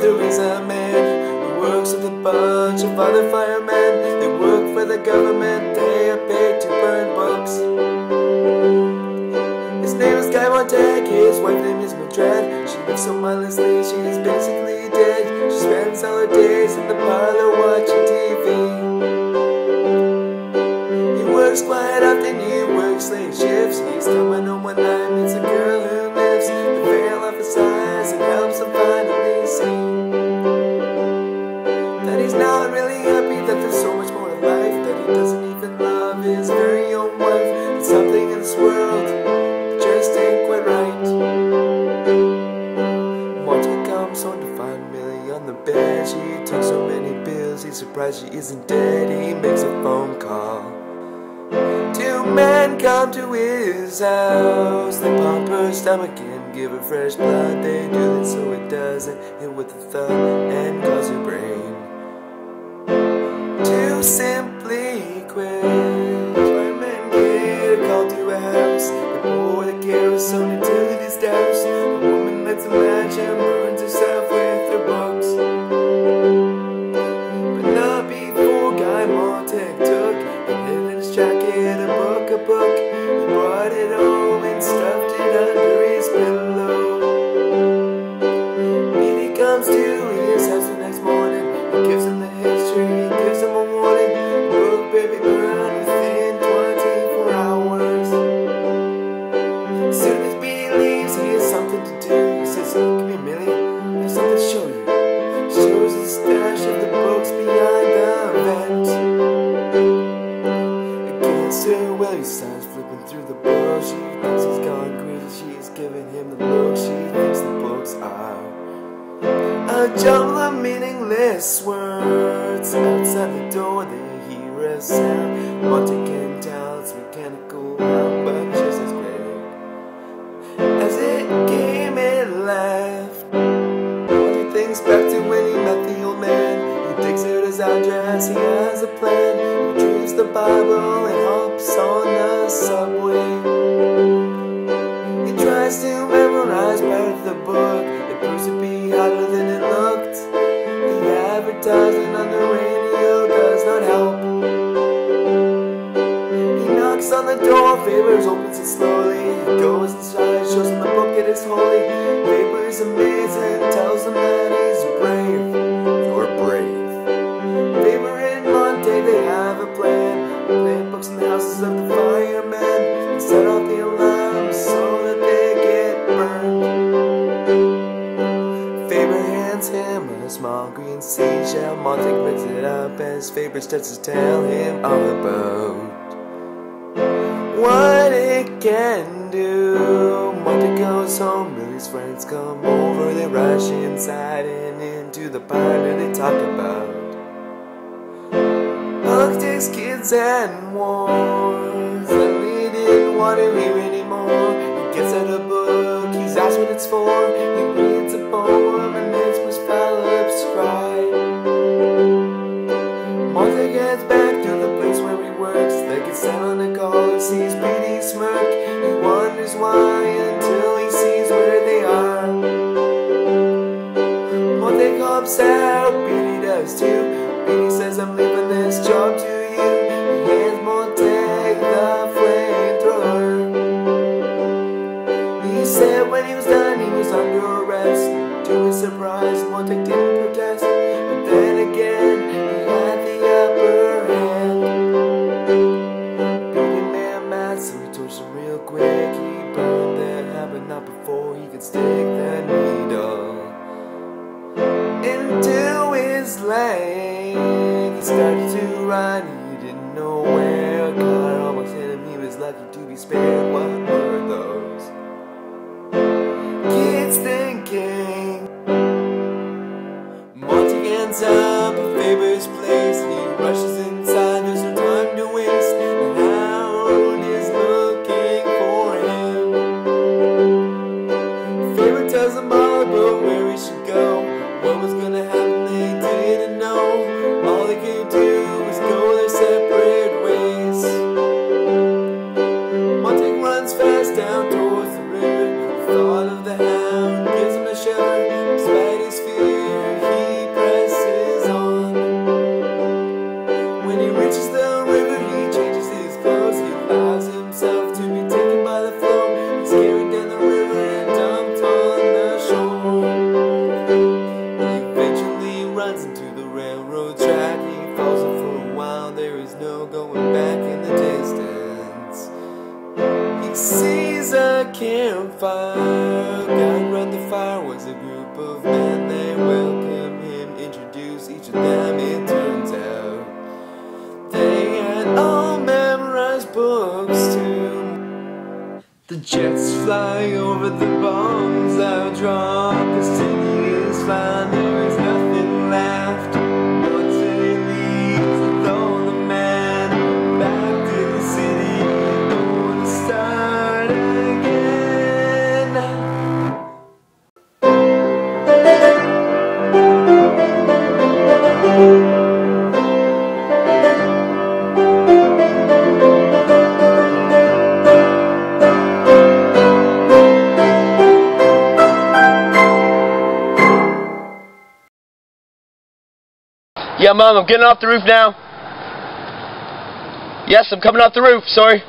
There is a man who works with a bunch of other firemen. They work for the government, they are paid to burn books. His name is Guy Montag, his wife name is Mildred. She lives so mindlessly, she is basically dead. She spends all her days in the parlor watching TV. He works quite often, he works late shifts. He's coming home one night, meets a girl who lifts the veil off his eyes and helps him finally see that he's not really happy, that there's so much more to life, that he doesn't even love his very own wife. There's something in this world that just ain't quite right. Monty comes home to find Millie on the bed. She took so many pills, he's surprised she isn't dead. He makes a phone call. Two men come to his house. They pump her stomach and give her fresh blood. They do this so it doesn't hit with a thud and cause her brain to simply quit. Firemen get a call to a house. They pour the kerosene until it is doused. The woman lights a match and burns herself with her books. But not before Guy Montag took and hid in his jacket a book. He brought it home and stuffed it under his pillow. Billy comes to his house the next morning. He gives him the history, he gives him a warning. The book, baby, burned within 24 hours. As soon as Billy leaves, he has something to do. He says, "Come here, Millie, I have something to show you." He shows the stash of the books behind the vent. Against her will, he starts flipping through the books. She thinks he's gone crazy, she's giving him the look. She thinks the books are a jumble of meaningless words. Outside the door they hear a sound. Monty can tell it's mechanical, but just as great as it came and left. Monty thinks back to when he met the old man. He digs out his address, he has a plan. He retrieves the Bible and hops on the subway. He tries to memorize part of the book. It proves to be harder than it looked. The advertising on the radio does not help. He knocks on the door, Faber's opens it slowly. He goes inside, shows him the book, it is holy. Faber's amazed and tells him that he's brave. You're brave. Faber and Monty, they have a plan. Plant books in the houses of the firemen and set off the alarms so that they get burned. Faber hands him a small green seashell. Monty picks it up as Faber starts to tell him all about what it can do. Monty goes home, Millie's friends come over. They rush inside and into the parlor. They talk about politics, kids, and wars. And he didn't want to hear anymore. He gets out a book, he's asked what it's for. He reads a poem and makes Miss Phillips cry. Monty gets back to the place where he works. They get sent on a call and sees Petey smirk. He wonders why until he sees where they are. Monty comes out, Petey does too. Petey says, "I'm leaving this job to you." He hands Montag the flamethrower. He said when he was done, he was under arrest. To his surprise, Montag didn't protest. But then again, he had the upper hand. Petey man mad, so he torched him real quick. He burned the habit not before he could stick the needle into his leg. He started to run, he didn't know where. A car almost hit him, he was lucky to be spared. What were those kids thinking? Monty ends up at Faber's place. He rushes inside, there's no time to waste. The hound is looking for him. Faber tells him all about where he should go. What was gonna happen, they didn't know. All they could do was go their separate ways. Monty runs fast down towards the river. The thought of the hound gives him a shiver. Despite his fear, fire was a group of men. They welcomed him, introduced each of them. It turns out they had all memorized books too. The jets fly over the bombs I'll drop. The city is fine, there is nothing left. Once it leaves with all the men back to the city, going to start again. Yeah, Mom, I'm getting off the roof now. Yes, I'm coming off the roof, sorry.